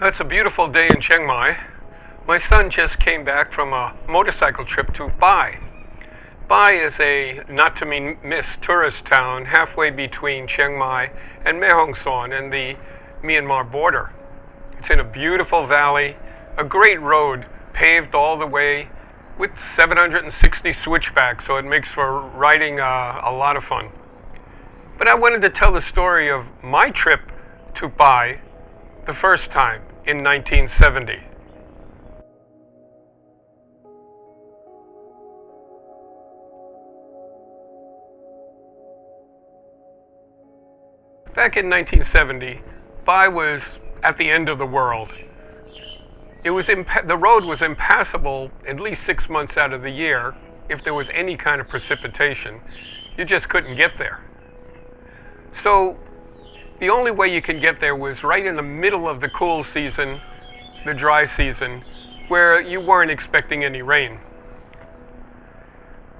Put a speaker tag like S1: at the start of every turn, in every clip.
S1: It's a beautiful day in Chiang Mai. My son just came back from a motorcycle trip to Bai. Bai is a not-to-be-miss tourist town halfway between Chiang Mai and Mae Hongson and the Myanmar border. It's in a beautiful valley, a great road paved all the way with 760 switchbacks, so it makes for riding a lot of fun. But I wanted to tell the story of my trip to Bai the first time in 1970. Back in 1970, Bai was at the end of the world. The road was impassable at least 6 months out of the year. If there was any kind of precipitation, you just couldn't get there. So the only way you could get there was right in the middle of the cool season, the dry season, where you weren't expecting any rain.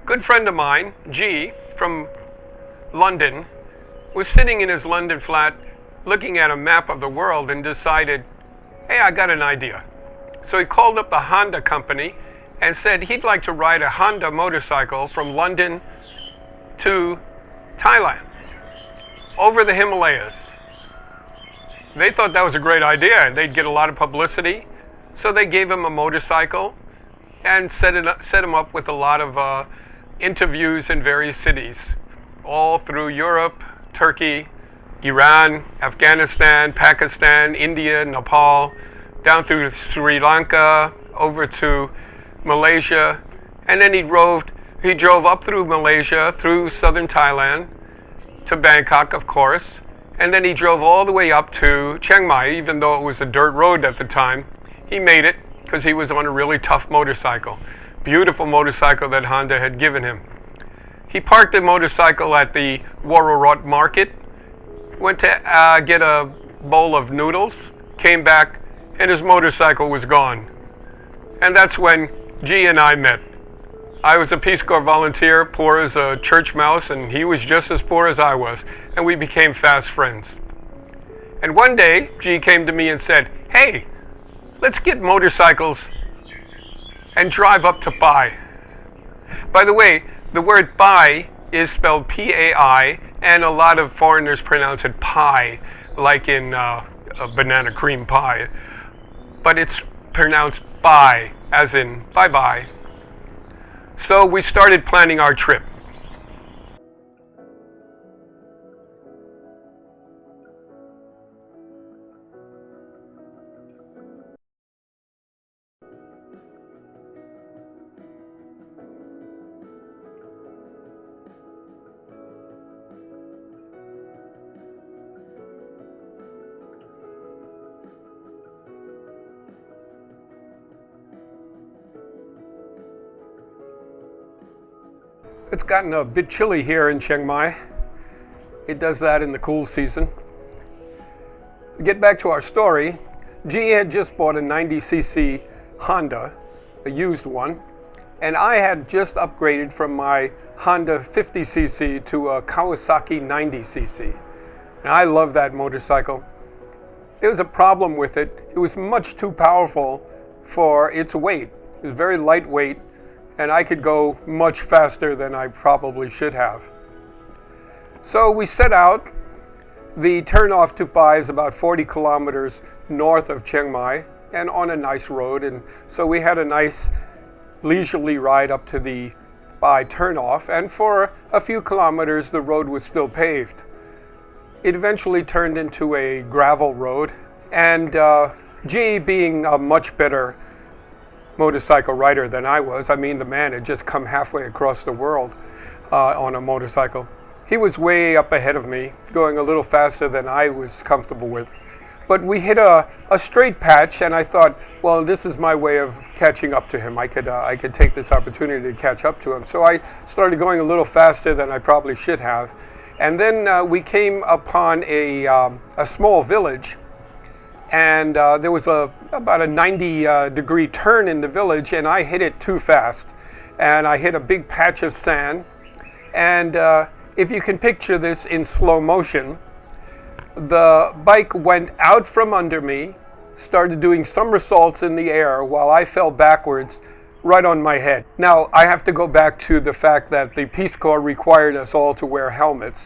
S1: A good friend of mine, G, from London, was sitting in his London flat looking at a map of the world and decided, hey, I got an idea. So he called up the Honda company and said he'd like to ride a Honda motorcycle from London to Thailand, over the Himalayas. They thought that was a great idea and they'd get a lot of publicity. So they gave him a motorcycle and set him up with a lot of interviews in various cities, all through Europe, Turkey, Iran, Afghanistan, Pakistan, India, Nepal, down through Sri Lanka, over to Malaysia, and then he drove up through Malaysia, through southern Thailand, to Bangkok, of course, and then he drove all the way up to Chiang Mai. Even though it was a dirt road at the time, he made it because he was on a really tough motorcycle. Beautiful motorcycle that Honda had given him. He parked the motorcycle at the Warorot market, went to get a bowl of noodles, came back, and his motorcycle was gone. And that's when G and I met. I was a Peace Corps volunteer, poor as a church mouse, and he was just as poor as I was, and we became fast friends. And one day, G came to me and said, hey, let's get motorcycles and drive up to Bai. By the way, the word Bai is spelled P-A-I, and a lot of foreigners pronounce it pie, like in a banana cream pie. But it's pronounced Bai, as in bye-bye. So we started planning our trip. It's gotten a bit chilly here in Chiang Mai. It does that in the cool season. To get back to our story, G had just bought a 90cc Honda, a used one, and I had just upgraded from my Honda 50cc to a Kawasaki 90cc. And I love that motorcycle. There was a problem with it. It was much too powerful for its weight. It was very lightweight, and I could go much faster than I probably should have. So we set out. The turnoff to Bai is about 40 kilometers north of Chiang Mai and on a nice road, and so we had a nice leisurely ride up to the Bai turnoff, and for a few kilometers the road was still paved. It eventually turned into a gravel road, and G, being a much better motorcycle rider than I was. I mean, the man had just come halfway across the world on a motorcycle. He was way up ahead of me, going a little faster than I was comfortable with. But we hit a straight patch, and I thought, well, this is my way of catching up to him. I could take this opportunity to catch up to him. So I started going a little faster than I probably should have. And then we came upon a small village, and there was about a 90-degree turn in the village, and I hit it too fast. And I hit a big patch of sand. And if you can picture this in slow motion, the bike went out from under me, started doing somersaults in the air while I fell backwards right on my head. Now, I have to go back to the fact that the Peace Corps required us all to wear helmets.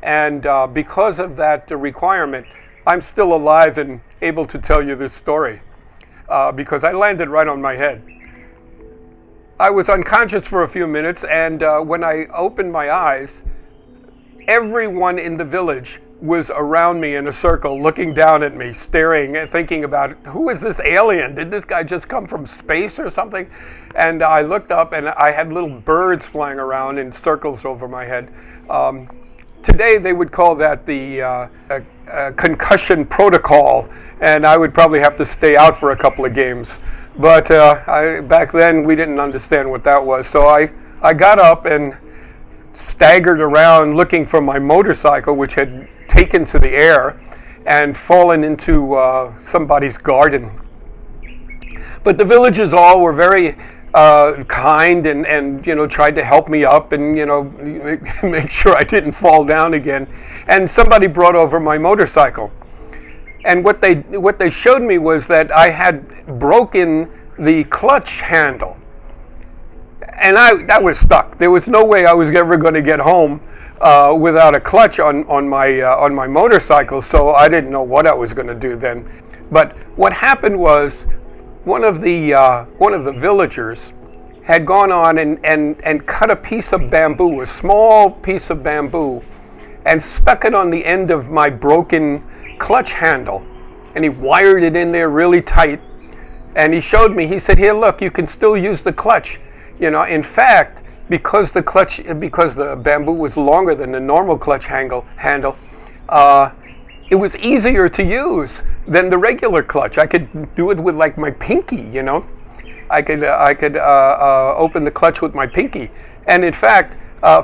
S1: And because of that requirement, I'm still alive and able to tell you this story because I landed right on my head. I was unconscious for a few minutes, and when I opened my eyes, everyone in the village was around me in a circle, looking down at me, staring and thinking about, who is this alien? Did this guy just come from space or something? And I looked up, and I had little birds flying around in circles over my head. Today they would call that the concussion protocol, and I would probably have to stay out for a couple of games. But back then we didn't understand what that was. So I got up and staggered around looking for my motorcycle, which had taken to the air and fallen into somebody's garden. But the villagers all were very kind and tried to help me up and make sure I didn't fall down again. And somebody brought over my motorcycle. And what they showed me was that I had broken the clutch handle. And I was stuck. There was no way I was ever going to get home without a clutch on my motorcycle. So I didn't know what I was going to do then. But what happened was one of the villagers had gone on and cut a piece of bamboo, a small piece of bamboo, and stuck it on the end of my broken clutch handle. And he wired it in there really tight. And he showed me. He said, "Here, look, you can still use the clutch." In fact, because the bamboo was longer than the normal clutch handle, it was easier to use than the regular clutch. I could do it with like my pinky, I could open the clutch with my pinky. And in fact,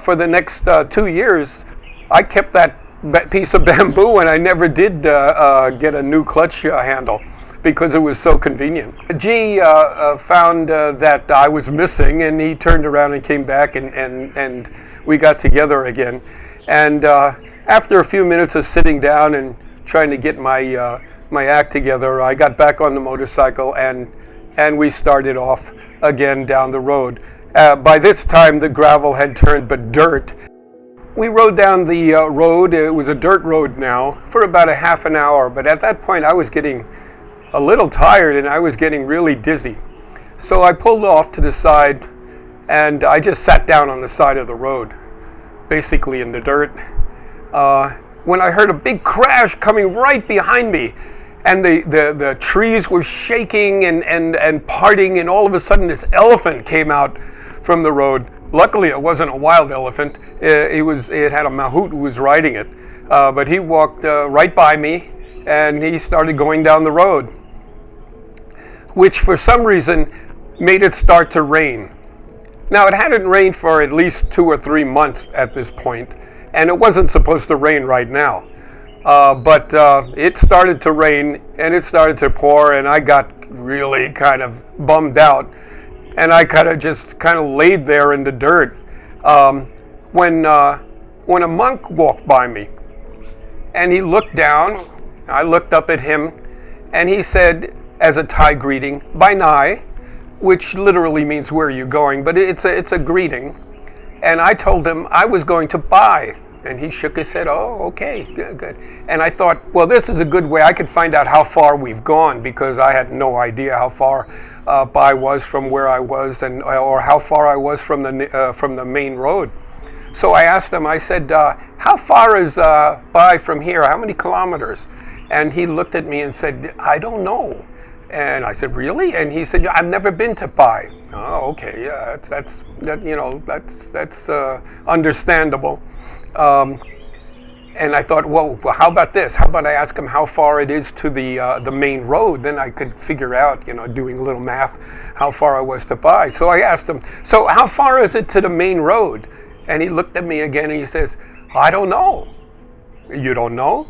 S1: for the next 2 years, I kept that piece of bamboo, and I never did get a new clutch handle, because it was so convenient. G found that I was missing, and he turned around and came back, and we got together again. And after a few minutes of sitting down and trying to get my act together, I got back on the motorcycle, and we started off again down the road. By this time, the gravel had turned but dirt. We rode down the road. It was a dirt road now for about a half an hour, but at that point I was getting a little tired and I was getting really dizzy. So I pulled off to the side and I just sat down on the side of the road, basically in the dirt, when I heard a big crash coming right behind me, and the trees were shaking and parting, and all of a sudden this elephant came out from the road. Luckily it wasn't a wild elephant. It had a mahout who was riding it, but he walked right by me and he started going down the road, which for some reason made it start to rain. Now, it hadn't rained for at least 2 or 3 months at this point, and it wasn't supposed to rain right now. But it started to rain, and it started to pour, and I got really kind of bummed out, and I just laid there in the dirt. When a monk walked by me, and he looked down, I looked up at him, and he said, as a Thai greeting, "Bye Nai," which literally means "where are you going?" But it's a greeting. And I told him I was going to Bai, and he shook his head. "Oh, okay, good." And I thought, well, this is a good way I could find out how far we've gone, because I had no idea how far Bai was from where I was, or how far I was from the main road. So I asked him. I said, "How far is Bai from here? How many kilometers?" And he looked at me and said, "I don't know." And I said, "Really?" And he said, "I've never been to Bai." "Oh, okay, yeah, that's understandable." And I thought, well, how about this? How about I ask him how far it is to the main road? Then I could figure out, doing a little math, how far I was to Bai. So I asked him, "So how far is it to the main road?" And he looked at me again and he says, "I don't know." "You don't know?"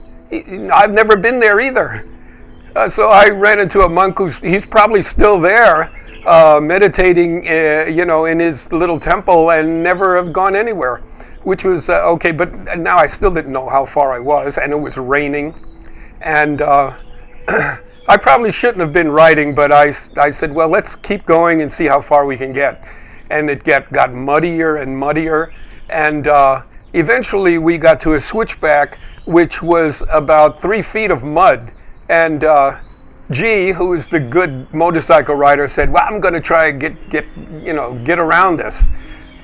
S1: "I've never been there either." So I ran into a monk he's probably still there, meditating, in his little temple, and never have gone anywhere, which was okay. But now I still didn't know how far I was, and it was raining, and I probably shouldn't have been writing, but I said, well, let's keep going and see how far we can get. And it got muddier and muddier, and eventually we got to a switchback, which was about 3 feet of mud. And G, who is the good motorcycle rider, said, well, I'm going to try and get around this.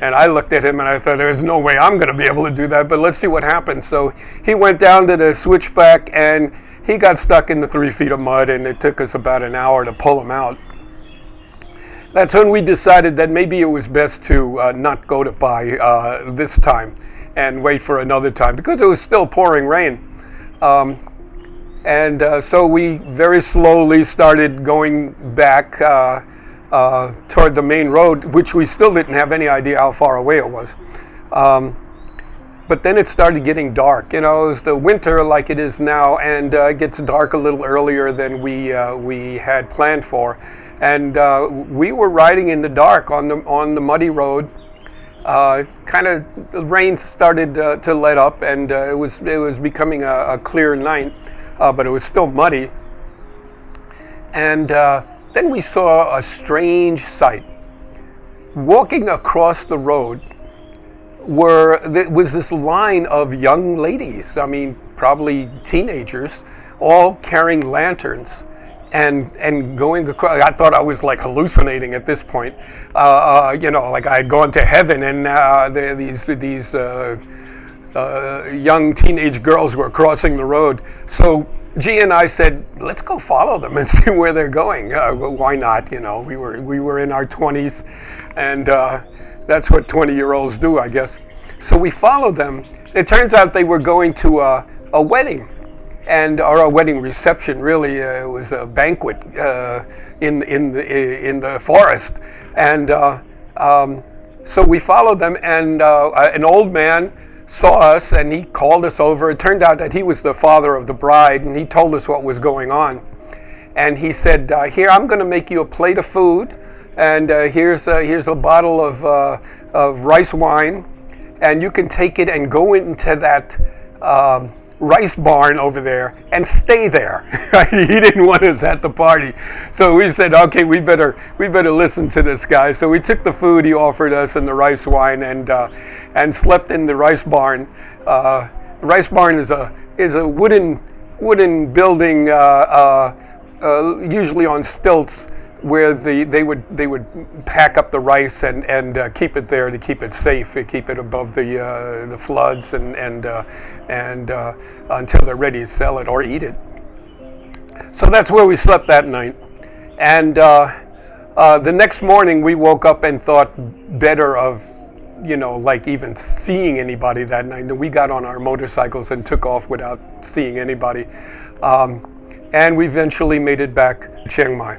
S1: And I looked at him and I thought, there's no way I'm going to be able to do that, but let's see what happens. So he went down to the switchback and he got stuck in the 3 feet of mud, and it took us about an hour to pull him out. That's when we decided that maybe it was best to not go to Pai this time and wait for another time, because it was still pouring rain. So we very slowly started going back toward the main road, which we still didn't have any idea how far away it was. But then it started getting dark. It was the winter like it is now, and it gets dark a little earlier than we had planned for. And we were riding in the dark on the muddy road. The rain started to let up, and it was becoming a clear night, but it was still muddy. And then we saw a strange sight. Walking across the road was this line of young ladies, I mean, probably teenagers, all carrying lanterns and going across. I thought I was like hallucinating at this point, like I had gone to heaven, and these young teenage girls were crossing the road. So G and I said, let's go follow them and see where they're going. Why not? We were in our 20s, and that's what 20-year-olds do, I guess. So we followed them. It turns out they were going to a wedding, or a wedding reception. Really, it was a banquet in the forest. And so we followed them, and an old man saw us, and he called us over. It turned out that he was the father of the bride, and he told us what was going on. And he said, "Here, I'm going to make you a plate of food, and here's a bottle of rice wine, and you can take it and go into that rice barn over there and stay there." He didn't want us at the party, so we said, "Okay, we better listen to this guy." So we took the food he offered us and the rice wine, and slept in the rice barn. The rice barn is a wooden building, usually on stilts, where they would pack up the rice and keep it there to keep it safe, to keep it above the floods and until they're ready to sell it or eat it. So that's where we slept that night. And the next morning we woke up and thought better of, like even seeing anybody that night. And we got on our motorcycles and took off without seeing anybody. And we eventually made it back to Chiang Mai.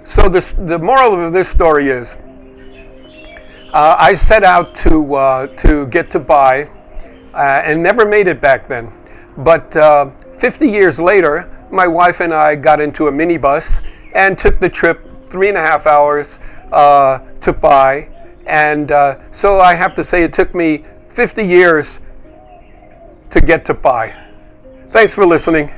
S1: So the moral of this story is, I set out to get to Pai, and never made it back then. But 50 years later, my wife and I got into a minibus and took the trip 3.5 hours to Pai. And so I have to say it took me 50 years to get to Pai. Thanks for listening.